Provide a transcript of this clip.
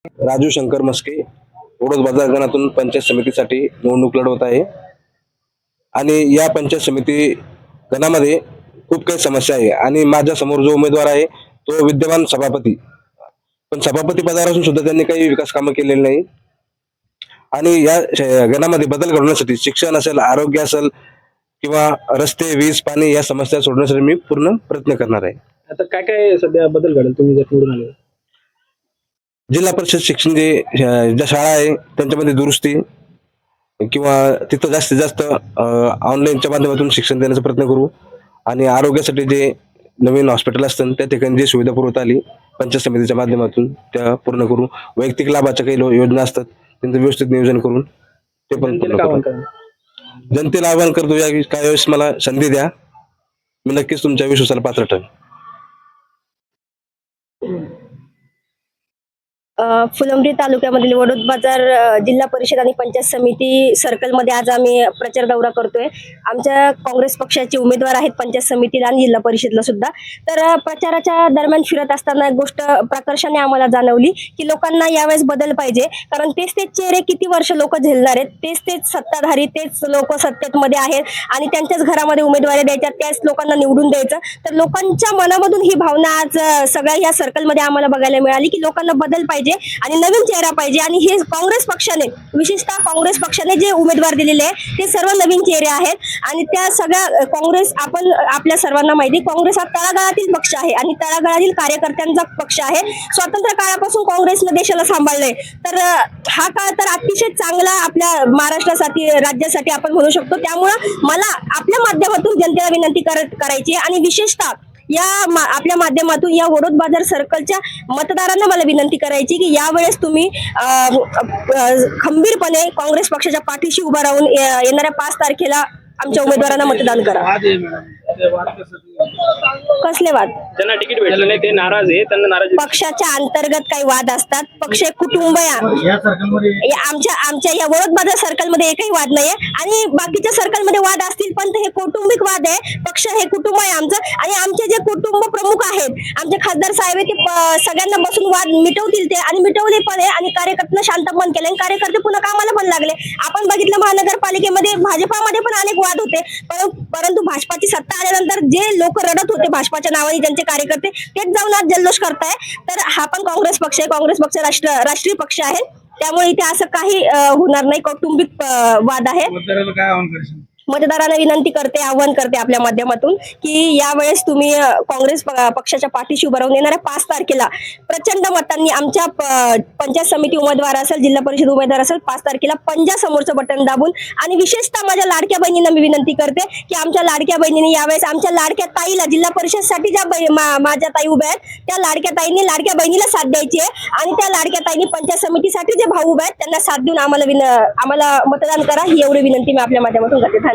राजू शंकर मस्के ओढोस बाजार गणातून पंचायत समितीसाठी निवडणूक लढवत आहे आणि या पंचायत समिती गणामध्ये खूप काही समस्या आहे आणि माझ्या समोर जो उमेदवार आहे तो विद्यमान सभापती, पण सभापती पदावर असून सुद्धा त्यांनी काही विकास कामं केलेली नाही आणि या गणामध्ये बदल घडवण्यासाठी शिक्षण असेल, आरोग्य असेल किंवा रस्ते, वीज, पाणी या समस्या सोडवण्यासाठी मी पूर्ण प्रयत्न करणार आहे. आता काय काय सध्या बदल घडेल तुम्ही जर निवडून आले? जिल्हा परिषद शिक्षण ज्या शाळा आहे त्यांच्यामध्ये दुरुस्ती किंवा तिथं जास्तीत जास्त ऑनलाईनच्या माध्यमातून शिक्षण देण्याचा प्रयत्न करू आणि आरोग्यासाठी जे नवीन हॉस्पिटल असतात त्या ठिकाणी जी सुविधा पुरवता आली पंचायत समितीच्या माध्यमातून त्या पूर्ण करू. वैयक्तिक लाभाच्या काही योजना असतात त्यांचं व्यवस्थित नियोजन करून ते पण पूर्ण करू. जनतेला आवाहन करतो या काही वेळेस मला संधी द्या, मी नक्कीच तुमच्या विश्वासाला पात्र ठरेन. फुलंब्री तालुक्यामधील वडोद बाजार जिल्हा परिषद आणि पंचायत समिती सर्कलमध्ये आज आम्ही प्रचार दौरा करतोय. आमच्या काँग्रेस पक्षाचे उमेदवार आहेत पंचायत समितीला आणि जिल्हा परिषदला सुद्धा. तर प्रचाराच्या दरम्यान फिरत असताना एक गोष्ट प्रकर्षाने आम्हाला जाणवली की लोकांना यावेळेस बदल पाहिजे, कारण तेच चेहरे किती वर्ष लोक झेलणार आहेत, तेच सत्ताधारी, तेच लोक सत्तेमध्ये आहेत आणि त्यांच्याच घरामध्ये उमेदवारी द्यायच्या, त्याच लोकांना निवडून द्यायचं. तर लोकांच्या मनामधून ही भावना आज सगळ्या या सर्कलमध्ये आम्हाला बघायला मिळाली की लोकांना बदल पाहिजे आणि नवीन चेहरा पाहिजे. आणि हे काँग्रेस पक्षाने, विशेषतः काँग्रेस पक्षाने जे उमेदवार दिलेले आहे ते सर्व नवीन चेहरे आहेत आणि त्या सगळ्या काँग्रेस, आपण आपल्या सर्वांना माहिती, काँग्रेस हा तळागाळातील पक्ष आहे आणि तळागाळातील कार्यकर्त्यांचा पक्ष आहे. स्वातंत्र्य काळापासून काँग्रेसने देशाला सांभाळलंय, तर हा काळ तर अतिशय चांगला आपल्या महाराष्ट्रासाठी, राज्यासाठी आपण म्हणू शकतो. त्यामुळं मला आपल्या माध्यमातून जनतेला विनंती करायची आणि विशेषतः आपल्या माध्यमातून या वडोद बाजार सर्कलच्या मतदारांना मला विनंती करायची की यावेळेस तुम्ही खंबीरपणे काँग्रेस पक्षाच्या पाठीशी उभा राहून येणाऱ्या 5 तारखेला आमच्या उमेदवारांना मतदान करा. कसले वाद? त्यांना तिकीट भेटलं नाही, ते नाराज आहे, त्यांना नाराज. पक्षाच्या अंतर्गत काही वाद असतात. पक्ष कुटुंब आमच्या या वडोद बाजार सर्कलमध्ये एकही वाद नाहीये आणि बाकीच्या सर्कलमध्ये वाद असतील, पण हे कौटुंबिक वाद आहे. पक्ष हे कुटुंब आहे आमचं आणि आमचे जे कुटुंब प्रमुख आहेत, आमचे खासदार साहेब, ते सगळ्यांना बसून वाद मिटवतील ते आणि मिटवले पण आहे आणि कार्यकर्त्यांना शांत मन केलं आणि कार्यकर्ते पुन्हा कामाला पण लागले. आपण बघितलं महानगरपालिकेमध्ये भाजपामध्ये पण अनेक वाद होते, परंतु भाजपाची सत्ता आल्यानंतर जे लोक रडत होते भाजपाच्या नावाने, ज्यांचे कार्यकर्ते, तेच जाऊन आज जल्लोष करताय. तर हा पण काँग्रेस पक्ष आहे, काँग्रेस पक्ष राष्ट्रीय पक्ष आहे, त्यामुळे इथे असं काही होणार नाही. कौटुंबिक वाद आहे. मतदारांना विनंती करते, आव्हान करते आपल्या माध्यमातून की यावेळेस तुम्ही काँग्रेस पक्षाच्या पाठीशी उभं राहून येणाऱ्या 5 तारखेला प्रचंड मतांनी आमच्या पंचायत समिती उमेदवार असेल, जिल्हा परिषद उमेदवार असेल, 5 तारखेला पंजा समोरचं बटन दाबून. आणि विशेषतः माझ्या लाडक्या बहिणींना मी विनंती करते की आमच्या लाडक्या बहिणींनी यावेळेस आमच्या लाडक्या ताईला, जिल्हा परिषदसाठी ज्या माझ्या ताई उभ्या आहेत त्या लाडक्या ताईंनी लाडक्या बहिणीला साथ द्यायची आहे आणि त्या लाडक्या ताईंनी पंचायत समितीसाठी जे भाऊ उभे आहेत त्यांना साथ देऊन आम्हाला मतदान करा, ही एवढी विनंती मी आपल्या माध्यमातून करते.